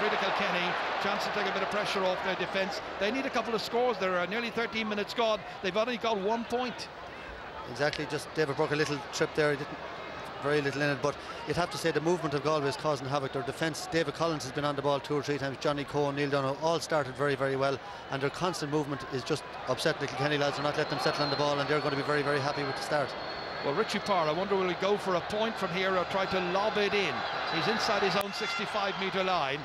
free to Kilkenny. Chance to take a bit of pressure off their defence. They need a couple of scores. There are nearly 13 minutes gone. They've only got 1 point. Exactly, just David Burke a little trip there. He didn't, very little in it, but you'd have to say the movement of Galway is causing havoc. Their defence, David Collins has been on the ball 2 or 3 times, Johnny Coe, Neil Donoghue, all started very, very well, and their constant movement is just upsetting the Kilkenny lads. They're not letting them settle on the ball, and they're going to be very, very happy with the start. Well, Richie Parr, I wonder will he go for a point from here or try to lob it in? He's inside his own 65-metre line.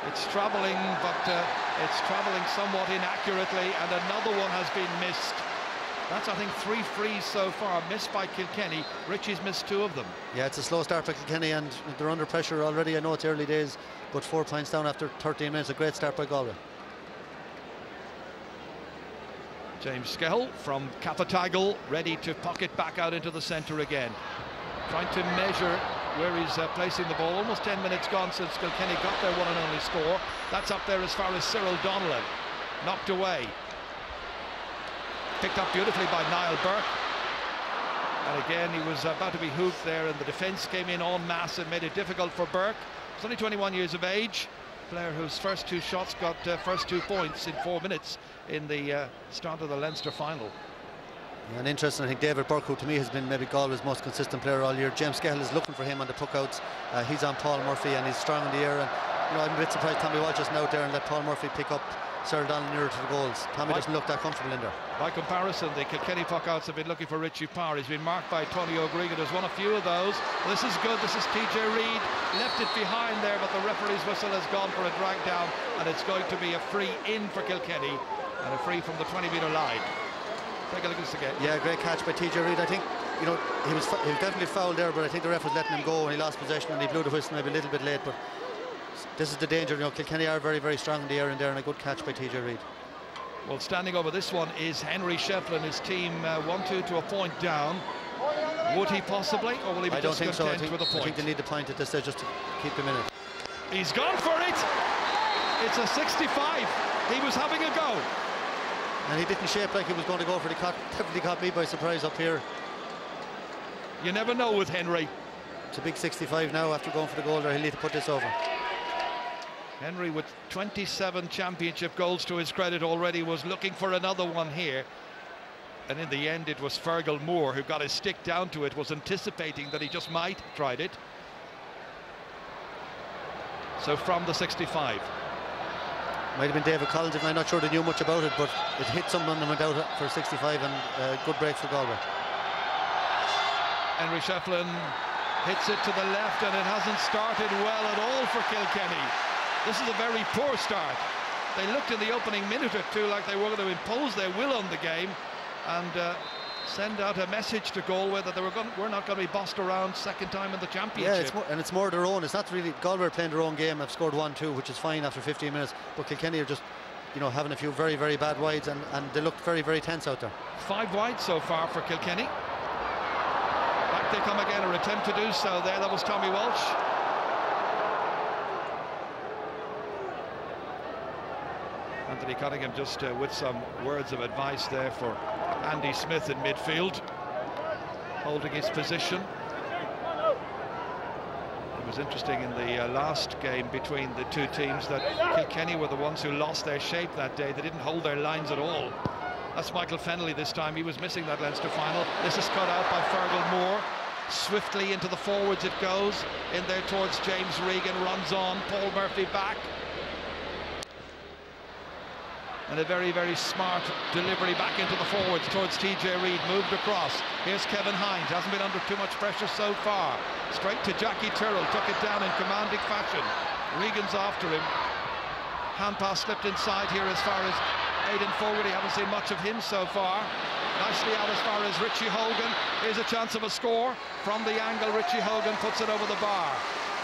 It's travelling, but it's travelling somewhat inaccurately, and another one has been missed. That's, I think, 3 frees so far, missed by Kilkenny. Richie's missed 2 of them. Yeah, it's a slow start for Kilkenny, and they're under pressure already. I know it's early days, but 4 points down after 13 minutes. A great start by Galway. James Skehill from Capitagle, ready to pocket back out into the centre again. Trying to measure where he's placing the ball. Almost 10 minutes gone since Kilkenny got their one and only score. That's up there as far as Cyril Donnellan. Knocked away. Picked up beautifully by Niall Burke. And again, he was about to be hooped there, and the defence came in en masse and made it difficult for Burke. He's only 21 years of age. Player whose first 2 shots got first 2 points in 4 minutes in the start of the Leinster final. Yeah, and interesting, I think David Burke, who to me has been maybe Galway's most consistent player all year. James Skehill is looking for him on the puckouts. He's on Paul Murphy, and he's strong in the air. And you know, I'm a bit surprised Tommy Walsh isn't out there and let Paul Murphy pick up Cyril Donnellan nearer to the goals. Tommy doesn't look that comfortable in there. By comparison, the Kilkenny puckouts have been looking for Richie Parr. He's been marked by Tony O'Gregan, who's won a few of those. This is good. This is TJ Reid. Left it behind there, but the referee's whistle has gone for a drag down, and it's going to be a free in for Kilkenny, and a free from the 20-metre line. Take a look at this again. Yeah, great catch by TJ Reid. I think, you know, he was definitely fouled there, but I think the ref was letting him go, and he lost possession, and he blew the whistle maybe a little bit late. But this is the danger. You know, Kilkenny are very, very strong in the air in there, and a good catch by TJ Reid. Well, standing over this one is Henry Shefflin. His team 1-2 to a point down. Would he possibly, or will he be just content with a point? I think they need the point at this stage just to keep them in it. He's gone for it. It's a 65. He was having a go. And he didn't shape like he was going to go for the cut. Definitely caught me by surprise up here. You never know with Henry. It's a big 65 now after going for the goal there. He'll need to put this over. Henry, with 27 championship goals to his credit already, was looking for another one here. And in the end, it was Fergal Moore who got his stick down to it, was anticipating that he just might tried it. So from the 65. Might have been David Collins, I'm not sure they knew much about it, but it hit someone and went out for 65, and a good break for Galway. Henry Shefflin hits it to the left, and it hasn't started well at all for Kilkenny. This is a very poor start. They looked in the opening minute or 2 like they were going to impose their will on the game and send out a message to Galway that we're not going to be bossed around second time in the championship. Yeah, it's more their own. It's not really Galway are playing their own game. Have scored 1-2, which is fine after 15 minutes. But Kilkenny are just, you know, having a few very, very bad wides, and they look very, very tense out there. 5 wide so far for Kilkenny. Back they come again, or attempt to do so there. That was Tommy Walsh. Anthony Cunningham just with some words of advice there for Andy Smith in midfield, holding his position. It was interesting in the last game between the 2 teams that Kilkenny were the ones who lost their shape that day. They didn't hold their lines at all. That's Michael Fennelly this time. He was missing that Leinster final. This is cut out by Fergal Moore. Swiftly into the forwards it goes. In there towards James Regan, runs on. Paul Murphy back. And a very, very smart delivery back into the forwards towards TJ Reid, moved across. Here's Kevin Hines, hasn't been under too much pressure so far. Straight to Jackie Tyrrell, took it down in commanding fashion. Regan's after him. Hand pass slipped inside here as far as Aidan Fogarty. Haven't seen much of him so far. Nicely out as far as Richie Hogan. Here's a chance of a score. From the angle, Richie Hogan puts it over the bar.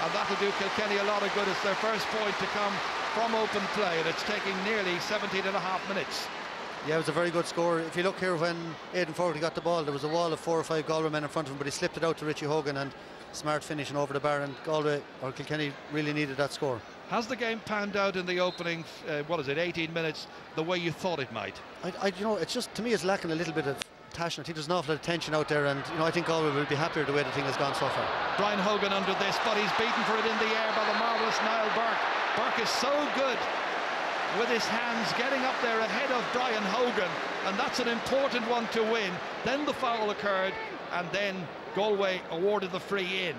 And that'll do Kilkenny a lot of good. It's their first point to come from open play, and it's taking nearly 17.5 minutes. Yeah, it was a very good score. If you look here, when Aidan Fogarty got the ball, there was a wall of 4 or 5 Galway men in front of him, but he slipped it out to Richie Hogan, and smart finishing over the bar, and Galway, or Kilkenny, really needed that score. Has the game panned out in the opening, 18 minutes, the way you thought it might? You know, it's just, to me, it's lacking a little bit of passion. I think there's an awful lot of tension out there, and, you know, I think Galway will be happier the way the thing has gone so far. Brian Hogan under this, but he's beaten for it in the air by the mark marvellous Niall Burke. Burke is so good with his hands, getting up there ahead of Brian Hogan, and that's an important one to win. Then the foul occurred, and then Galway awarded the free in.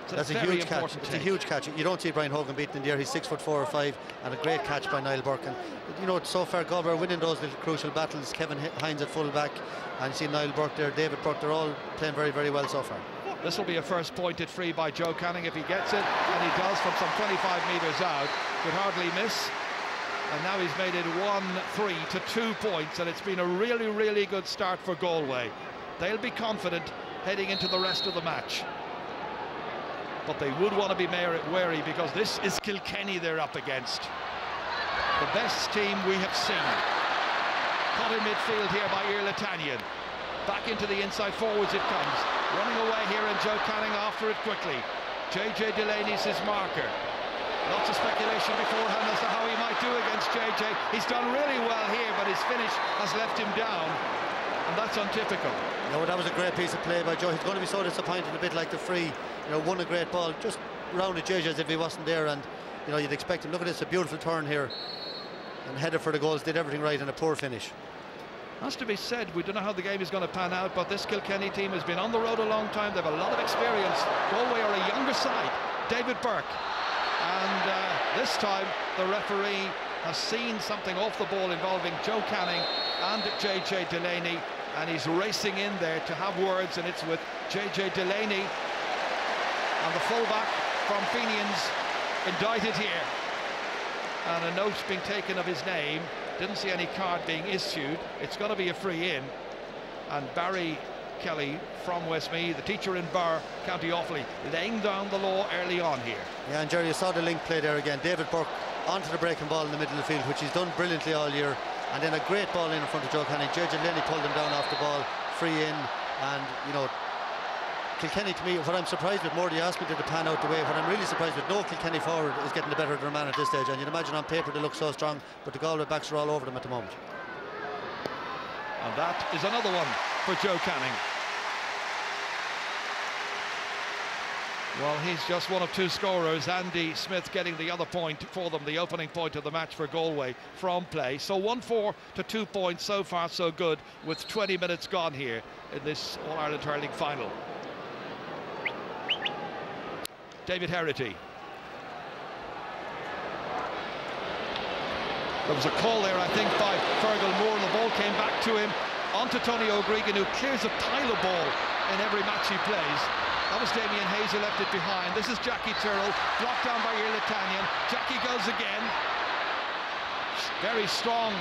So that's a huge catch. It's a huge catch. You don't see Brian Hogan beaten in the air. He's 6'4" or 5", and a great catch by Niall Burke. And you know, so far Galway are winning those little crucial battles. Kevin Hines at full back, and you see Niall Burke there, David Burke. They're all playing very, very well so far. This will be a first pointed free by Joe Canning if he gets it, and he does from some 25 metres out. Could hardly miss. And now he's made it 1-3 to 2 points, and it's been a really, really good start for Galway. They'll be confident heading into the rest of the match. But they would want to be wary, because this is Kilkenny they're up against. The best team we have seen. Caught in midfield here by Irlatanian. Back into the inside forwards it comes. Running away here, and Joe Canning after it quickly. JJ Delaney's his marker. Lots of speculation beforehand as to how he might do against JJ. He's done really well here, but his finish has left him down, and that's untypical. No, that was a great piece of play by Joe. He's going to be so disappointed, a bit like the free. You know, won a great ball, just rounded JJ as if he wasn't there, and you know, you'd expect him. Look at this, a beautiful turn here, and headed for the goals, did everything right, and a poor finish. Has to be said, we don't know how the game is going to pan out, but this Kilkenny team has been on the road a long time. They have a lot of experience. Galway are a younger side. David Burke. And this time the referee has seen something off the ball involving Joe Canning and JJ Delaney, and he's racing in there to have words, and it's with JJ Delaney and the fullback from Fenians indicted here, and a note being taken of his name. Didn't see any card being issued. It's going to be a free in, and Barry Kelly from Westmeath, the teacher in Barr, County Offaly, laying down the law early on here. Yeah, and Jerry, you saw the link play there again. David Burke onto the breaking ball in the middle of the field, which he's done brilliantly all year, and then a great ball in front of Joe Canning. JJ Delaney pulled him down off the ball, free in, and you know, Kilkenny, to me, what I'm surprised with, more, you asked me to pan out the way, what I'm really surprised with, no Kilkenny forward is getting the better of their man at this stage, and you'd imagine on paper they look so strong, but the Galway backs are all over them at the moment. And that is another one for Joe Canning. Well, he's just one of two scorers. Andy Smith getting the other point for them, the opening point of the match for Galway from play. So 1-4 to 2 points, so far so good, with 20 minutes gone here in this All-Ireland Hurling final. David Herity. There was a call there, I think, by Fergal Moore. The ball came back to him, onto Tony O'Gregan, who clears a pile of ball in every match he plays. That was Damien Hayes who left it behind. This is Jackie Tyrrell, blocked down by Irlatanian. Jackie goes again. Very strong.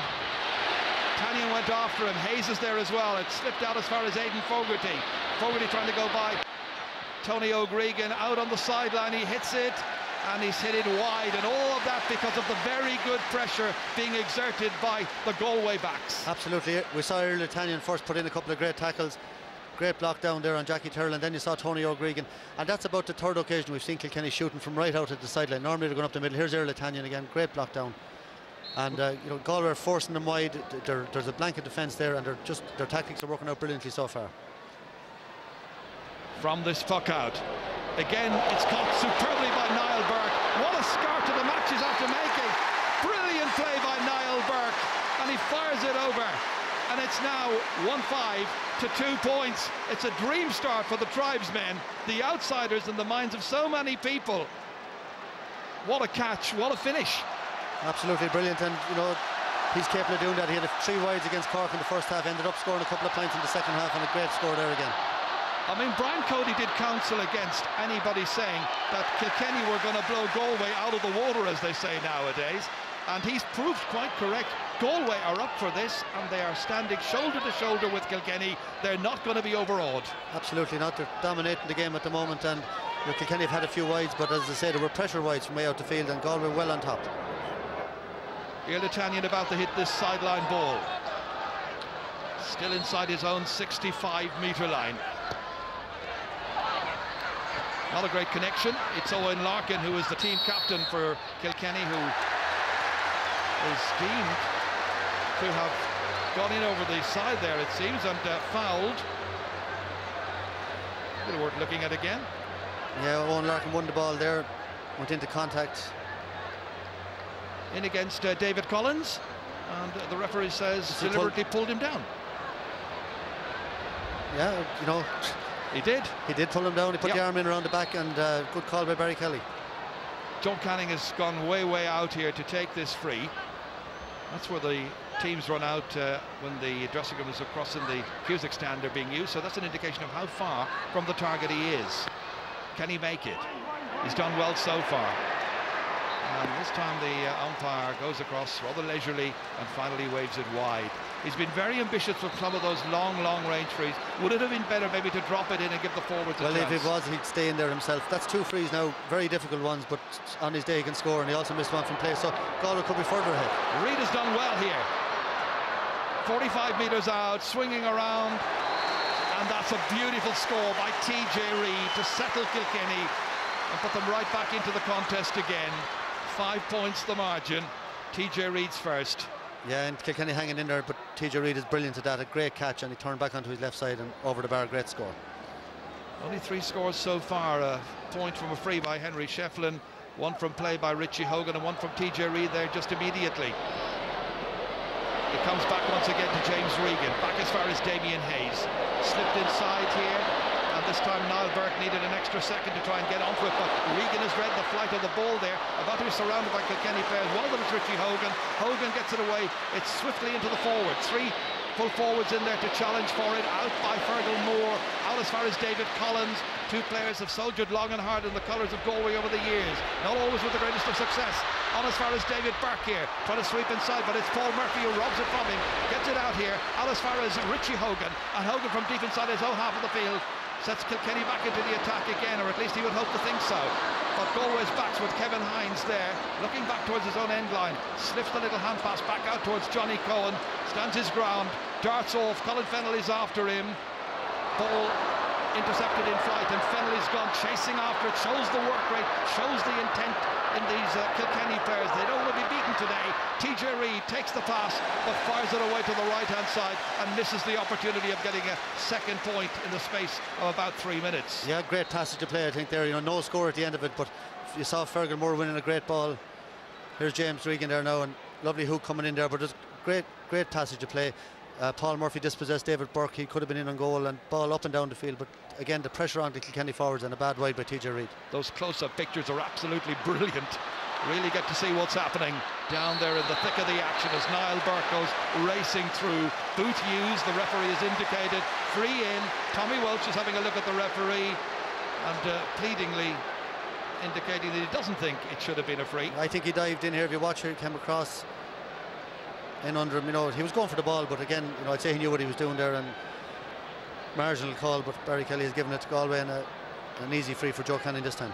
Tanyan went after him. Hayes is there as well. It slipped out as far as Aidan Fogarty. Fogarty trying to go by Tony O'Gregan, out on the sideline. He hits it, and he's hit it wide, and all of that because of the very good pressure being exerted by the Galway backs. Absolutely. We saw Irlatanian first put in a couple of great tackles. Great block down there on Jackie Tyrrell, and then you saw Tony O'Gregan, and that's about the third occasion we've seen Kilkenny shooting from right out at the sideline. Normally they're going up the middle. Here's Irlatanian again, great block down, and you know, Galway are forcing them wide. There's a blanket defence there, and their tactics are working out brilliantly so far. From this puck out, again it's caught superbly by Niall Burke. What a start to the match he's after making. Brilliant play by Niall Burke, and he fires it over. And it's now 1-5 to 2 points. It's a dream start for the tribesmen, the outsiders in the minds of so many people. What a catch, what a finish. Absolutely brilliant, and you know, he's capable of doing that. He had 3 wides against Cork in the first half, ended up scoring a couple of points in the second half, and a great score there again. I mean, Brian Cody did counsel against anybody saying that Kilkenny were going to blow Galway out of the water, as they say nowadays, and he's proved quite correct. Galway are up for this, and they are standing shoulder to shoulder with Kilkenny. They're not going to be overawed. Absolutely not. They're dominating the game at the moment, and you know, Kilkenny have had a few wides, but as I say, there were pressure wides from way out the field, and Galway well on top. Irlatanian about to hit this sideline ball. Still inside his own 65-metre line. Not a great connection. It's Owen Larkin, who is the team captain for Kilkenny, who is deemed to have gone in over the side there, it seems, and fouled. A bit worth looking at again. Yeah, Owen Larkin won the ball there. went into contact. In against David Collins, and the referee says deliberately pulled him down. Yeah, you know, he did pull him down. He put the arm in around the back, and good call by Barry Kelly. Joe Canning has gone way out here to take this free. That's where the teams run out when the dressing room is across in the Cusack stand are being used, so that's an indication of how far from the target he is. Can he make it? He's done well so far. And this time the umpire goes across rather leisurely and finally waves it wide. He's been very ambitious with some of those long range frees. Would it have been better maybe to drop it in and give the forwards a chance? Well, if it was, he'd stay in there himself. That's 2 frees now, very difficult ones, but on his day he can score, and he also missed one from play, so Galway could be further ahead. Reid has done well here. 45 metres out, swinging around, and that's a beautiful score by TJ Reid to settle Kilkenny and put them right back into the contest again. 5 points the margin. TJ Reid's first. Yeah, and Kilkenny hanging in there, but TJ Reid is brilliant at that. A great catch, and he turned back onto his left side and over the bar. Great score. Only 3 scores so far. A point from a free by Henry Shefflin, 1 from play by Richie Hogan, and 1 from TJ Reid there just immediately. It comes back once again to James Regan, back as far as Damien Hayes. Slipped inside here, and this time Niall Burke needed an extra second to try and get onto it, but Regan has read the flight of the ball there, about to be surrounded by Kilkenny players. One of them is Richie Hogan. Hogan gets it away. It's swiftly into the forwards. 3 full forwards in there to challenge for it. Out by Fergal Moore, out as far as David Collins. 2 players have soldiered long and hard in the colours of Galway over the years, not always with the greatest of success. On as far as David Burke here, trying to sweep inside, but it's Paul Murphy who robs it from him, gets it out here, out as far as Richie Hogan, and Hogan from deep inside his own half of the field sets Kilkenny back into the attack again, or at least he would hope to think so. But Galway's backs with Kevin Hines there, looking back towards his own end line, slips the little hand pass back out towards Johnny Cohen, stands his ground, darts off, Colin Fennelly's after him, ball intercepted in flight, and Fennelly's gone chasing after it. Shows the work rate, shows the intent in these Kilkenny players. They don't want to be beaten today. TJ Reid takes the pass but fires it away to the right hand side and misses the opportunity of getting a second point in the space of about 3 minutes. Yeah, great passage to play, I think there. You know, no score at the end of it, but you saw Fergal Moore winning a great ball. Here's James Regan there now, and lovely hook coming in there, but it's great passage to play. Paul Murphy dispossessed David Burke. He could have been in on goal and ball up and down the field, but again the pressure on the Kilkenny forwards and a bad wide by TJ Reid. Those close-up pictures are absolutely brilliant. Really get to see what's happening down there in the thick of the action as Niall Burke goes racing through. Boot used, the referee has indicated. Free in. Tommy Welch is having a look at the referee and pleadingly indicating that he doesn't think it should have been a free. I think he dived in here. If you watch here, he came across in under him. You know, he was going for the ball, but again, you know, I'd say he knew what he was doing there, and marginal call, but Barry Kelly has given it to Galway, and an easy free for Joe Canning this time.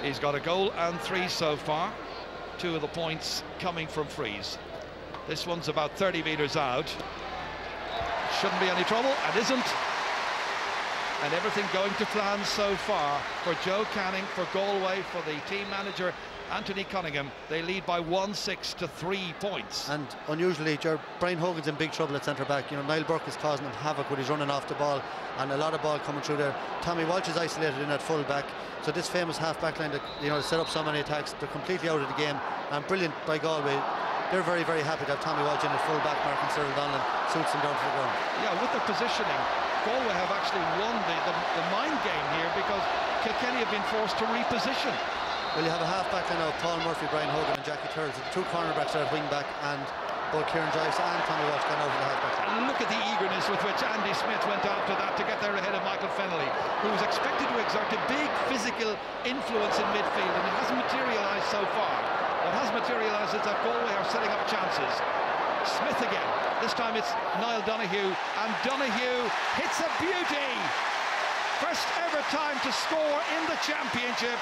He's got a goal and 3 so far. 2 of the points coming from frees. This one's about 30 metres out. Shouldn't be any trouble, and isn't. And everything going to plan so far for Joe Canning, for Galway, for the team manager Anthony Cunningham. They lead by 1-6 to 3 points. And unusually, Brian Hogan's in big trouble at centre back. You know, Niall Burke is causing him havoc with his running off the ball, and a lot of ball coming through there. Tommy Walsh is isolated in at full back. So this famous half back line that, you know, set up so many attacks, they're completely out of the game. And brilliant by Galway. They're very happy to have Tommy Walsh in at full back, marking Cyril Donlan, suits him down to the ground. Yeah, with their positioning, Galway have actually won the mind game here, because Kilkenny have been forced to reposition. Well, you have a half back line now, Paul Murphy, Brian Hogan and Jackie Turles. The 2 cornerbacks are at wing back, and both Kieran Joyce and Tommy Walsh gone over the half back line. And look at the eagerness with which Andy Smith went after that to get there ahead of Michael Fennelly, who was expected to exert a big physical influence in midfield, and it hasn't materialised so far. What has materialised is that Galway are setting up chances. Smith again. This time it's Niall Donoghue, and Donoghue hits a beauty. First ever time to score in the championship.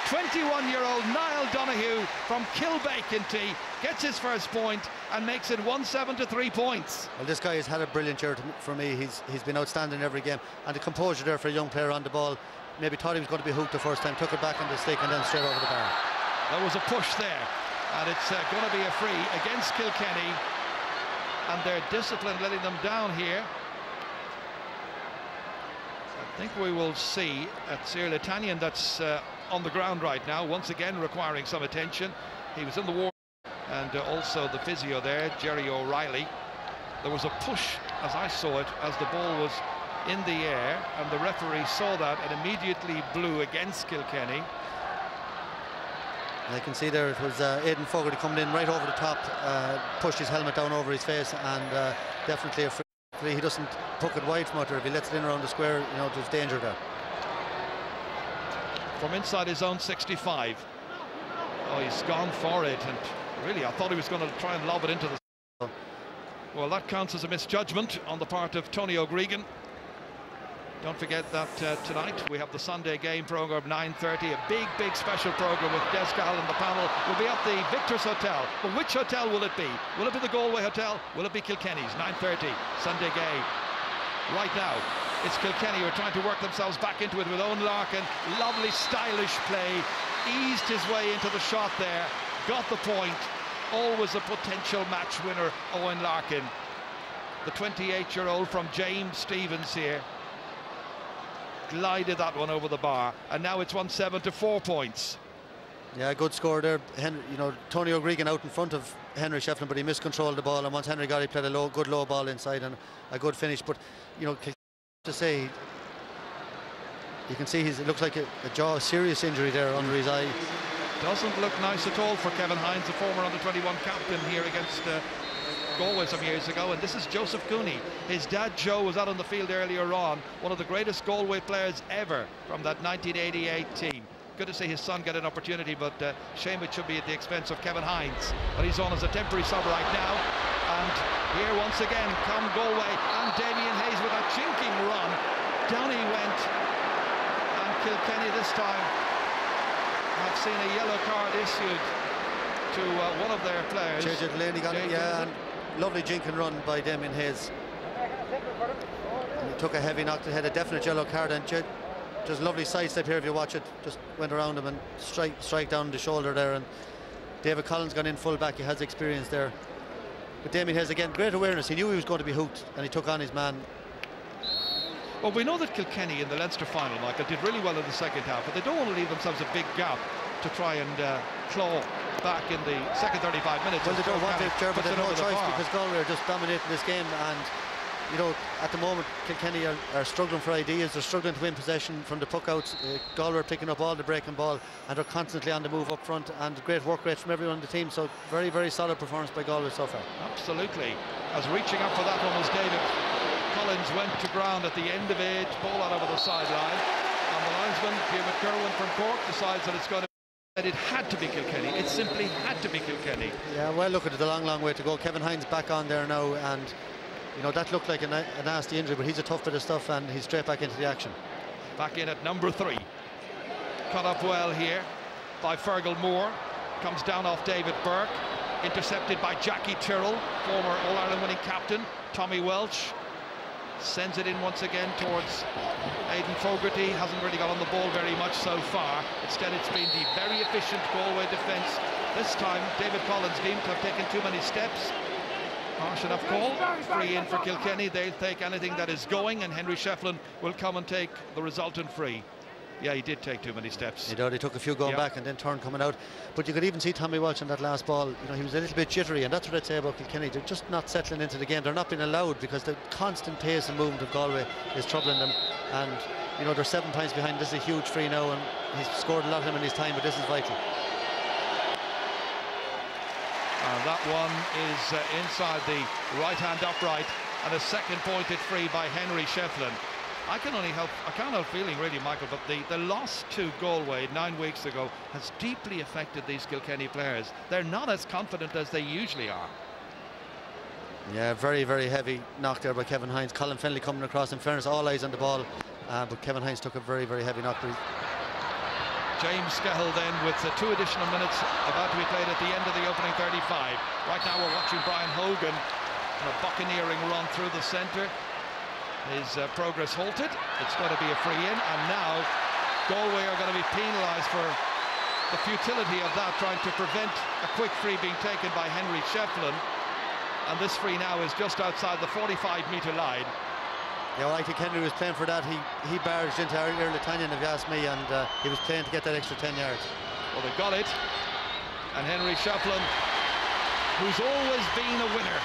21-year-old Niall Donoghue from Kilbakenty gets his first point and makes it 1-7 to 3 points. Well, this guy has had a brilliant year for me. He's been outstanding every game, and the composure there for a young player on the ball. Maybe thought he was going to be hooked the first time, took it back on the stick and then straight over the bar. There was a push there, and it's going to be a free against Kilkenny, and their discipline letting them down here. I think we will see at Sir Latanian that's on the ground right now, once again requiring some attention. He was in the war, and also the physio there, Jerry O'Reilly. There was a push, as I saw it, as the ball was in the air, and the referee saw that and immediately blew against Kilkenny. I can see there it was Aidan Fogarty coming in right over the top, pushed his helmet down over his face, and definitely a free. He doesn't puck it wide from out there. If he lets it in around the square, you know, there's danger there. From inside his own 65. Oh, he's gone for it, and really I thought he was going to try and lob it into the... Well, that counts as a misjudgment on the part of Tony O'Gregan. Don't forget that tonight we have the Sunday game program 9:30, a big special program with Des Cahill and the panel. Will be at the Victor's Hotel. But which hotel will it be? Will it be the Galway Hotel? Will it be Kilkenny's? 9:30 Sunday game. Right now it's Kilkenny who are trying to work themselves back into it with Owen Larkin. Lovely stylish play, eased his way into the shot there, got the point. Always a potential match winner, Owen Larkin, the 28-year-old from James Stephens here. Glided that one over the bar, and now it's 1-7 to 4 points. Yeah, good score there. You know, Tony O'Gregan out in front of Henry Shefflin, but he miscontrolled the ball, and once Henry got it, he played a good low ball inside and a good finish. But you know, to say, you can see it looks like a serious injury there under his eye. Doesn't look nice at all for Kevin Hines, the former under-21 captain here against Galway some years ago. And this is Joseph Cooney. His dad Joe was out on the field earlier on, one of the greatest Galway players ever from that 1988 team. Good to see his son get an opportunity, but shame it should be at the expense of Kevin Hines. But he's on as a temporary sub right now. And here once again come Galway, and Damien Hayes with a jinking run. Down he went, and Kilkenny this time have seen a yellow card issued to one of their players. JJ Delaney got it, yeah, and lovely jinking run by Damien Hayes. And he took a heavy knock to the head, a definite yellow card, and just lovely sidestep here if you watch it. Just went around him and strike down the shoulder there, and David Collins gone in full back. He has experience there. But Damien Hayes, again, great awareness. He knew he was going to be hooked, and he took on his man. Well, we know that Kilkenny in the Leinster final, Michael, did really well in the second half, but they don't want to leave themselves a big gap to try and claw back in the second 35 minutes. Well, they don't want to, but they have no choice because Galway are just dominating this game, and you know, at the moment Kilkenny are struggling for ideas. They're struggling to win possession from the puck outs. Galway are picking up all the breaking ball, and they're constantly on the move up front, and great work rate from everyone on the team. So very solid performance by Galway so far. Absolutely. As reaching up for that one was David Collins, went to ground at the end of it, ball out over the sideline, and the linesman, David Kerwin from Cork, decides that it's going to be, it had to be Kilkenny. It simply had to be Kilkenny. Yeah, well, look at it, a long way to go. Kevin Hines back on there now, and you know, that looked like a nasty injury, but he's a tough bit of stuff, and he's straight back into the action. Back in at number 3. Cut up well here by Fergal Moore. Comes down off David Burke. Intercepted by Jackie Tyrrell, former All-Ireland winning captain. Tommy Welch sends it in once again towards Aidan Fogarty. Hasn't really got on the ball very much so far. Instead, it's been the very efficient Galway defence. This time, David Collins deemed to have taken too many steps. Harsh enough call. Free in for Kilkenny. They'll take anything that is going, and Henry Shefflin will come and take the resultant free. Yeah, he did take too many steps. He did. He took a few going back and then turn coming out. But you could even see Tommy Welch on that last ball. You know, he was a little bit jittery, and that's what I'd say about Kilkenny. They're just not settling into the game. They're not being allowed because the constant pace and movement of Galway is troubling them. And you know, they're 7 points behind. This is a huge free now, and he's scored a lot of them in his time, but this is vital. And that one is inside the right-hand upright, and a second pointed free by Henry Shefflin. I can't help feeling really, Michael, but the loss to Galway 9 weeks ago has deeply affected these Kilkenny players. They're not as confident as they usually are. Yeah, very heavy knock there by Kevin Hines. Colin Fennelly coming across. In fairness, all eyes on the ball, but Kevin Hines took a very heavy knock. James Cahill then with 2 additional minutes about to be played at the end of the opening 35. Right now we're watching Brian Hogan on a buccaneering run through the centre. His progress halted. It's going to be a free in, and now Galway are going to be penalised for the futility of that, trying to prevent a quick free being taken by Henry Shefflin. And this free now is just outside the 45-metre line. Yeah, well, I think Henry was playing for that. He barged into Earl Italian, if you ask me, and he was playing to get that extra 10 yards. Well, they got it. And Henry Shefflin, who's always been a winner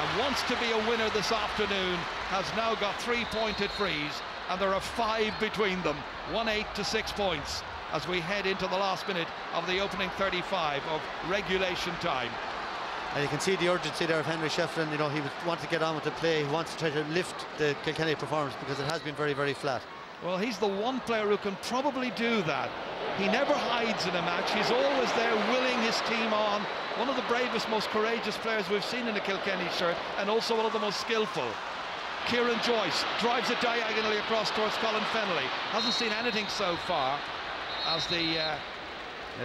and wants to be a winner this afternoon, has now got 3 pointed frees, and there are 5 between them. 1-8 to 6 points as we head into the last minute of the opening 35 of regulation time. And you can see the urgency there of Henry Shefflin. You know, he wants to get on with the play. He wants to try to lift the Kilkenny performance because it has been very, very flat. Well, he's the one player who can probably do that. He never hides in a match. He's always there willing his team on. One of the bravest, most courageous players we've seen in a Kilkenny shirt, and also one of the most skillful. Kieran Joyce drives it diagonally across towards Colin Fennelly. Hasn't seen anything so far as the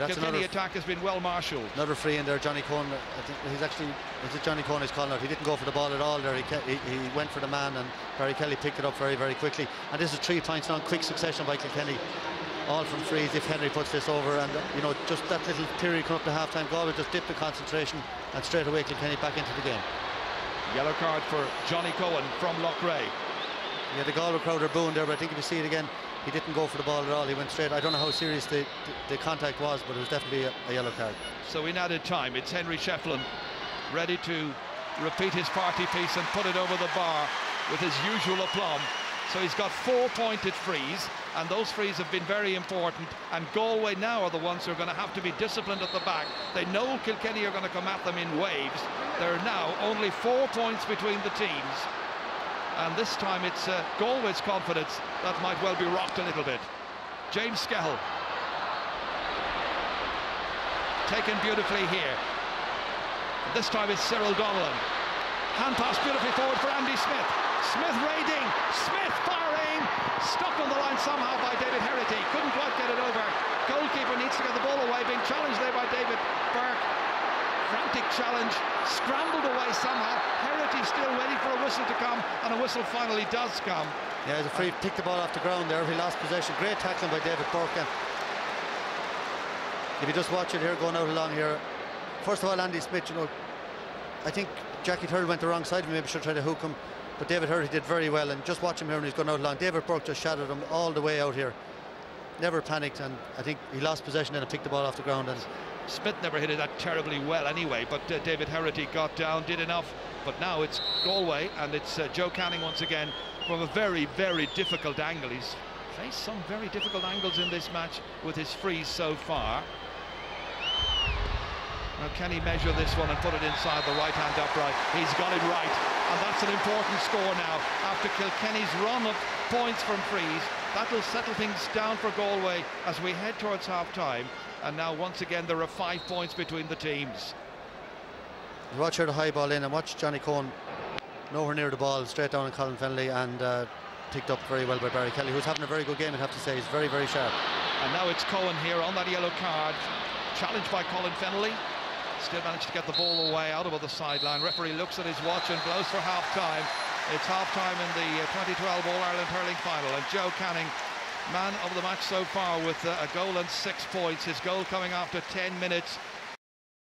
Kilkenny attack has been well marshalled. Another free in there, Johnny Cohen. I think he's actually, is it Johnny Cohen he's calling out? He didn't go for the ball at all there. He went for the man, and Barry Kelly picked it up very, very quickly. And this is 3 points now in quick succession by Kilkenny, all from frees if Henry puts this over. And you know, just that little period coming up to half-time, Galway just dipped the concentration, and straight away Kilkenny back into the game. Yellow card for Johnny Cohen from Loughrea. Yeah, the Galway crowd are booing there, but I think if you see it again, he didn't go for the ball at all. He went straight. I don't know how serious the contact was, but it was definitely a yellow card. So in added time, it's Henry Shefflin ready to repeat his party piece and put it over the bar with his usual aplomb. So he's got 4 pointed frees, and those frees have been very important, and Galway now are the ones who are going to have to be disciplined at the back. They know Kilkenny are going to come at them in waves. There are now only 4 points between the teams, and this time it's Galway's confidence that might well be rocked a little bit. James Skehill taken beautifully here. This time it's Cyril Donnellan. Hand pass beautifully forward for Andy Smith. Smith raiding, Smith firing, stuck on the line somehow by David Herity. Couldn't quite get it over. Goalkeeper needs to get the ball away, being challenged there by David Burke. Frantic challenge, scrambled away somehow. Herity still waiting for a whistle to come, and a whistle finally does come. Yeah, the free picked the ball off the ground there. He lost possession. Great tackling by David Burke. If you just watch it here, going out along here, first of all, Andy Smith, you know, I think Jackie Turtle went the wrong side of him, maybe should try to hook him, but David Herity did very well, and just watch him here when he's going out along. David Burke just shadowed him all the way out here, never panicked, and I think he lost possession and picked the ball off the ground. And Smith never hit it that terribly well anyway, but David Herity got down, did enough. But now it's Galway, and it's Joe Canning once again from a very, very difficult angle. He's faced some very difficult angles in this match with his frees so far. Now, can he measure this one and put it inside the right-hand upright? He's got it right, and that's an important score now. After Kilkenny's run of points from frees, that'll settle things down for Galway as we head towards half-time. And now, once again, there are 5 points between the teams. You watch here the high ball in, and watch Johnny Cohen nowhere near the ball, straight down on Colin Fennelly, and picked up very well by Barry Kelly, who's having a very good game, I'd have to say. He's very, very sharp. And now it's Cohen here on that yellow card, challenged by Colin Fennelly. Still managed to get the ball away out of the sideline. Referee looks at his watch and blows for half-time. It's half-time in the 2012 All-Ireland Hurling Final, and Joe Canning, man of the match so far, with a goal and 6 points. His goal coming after 10 minutes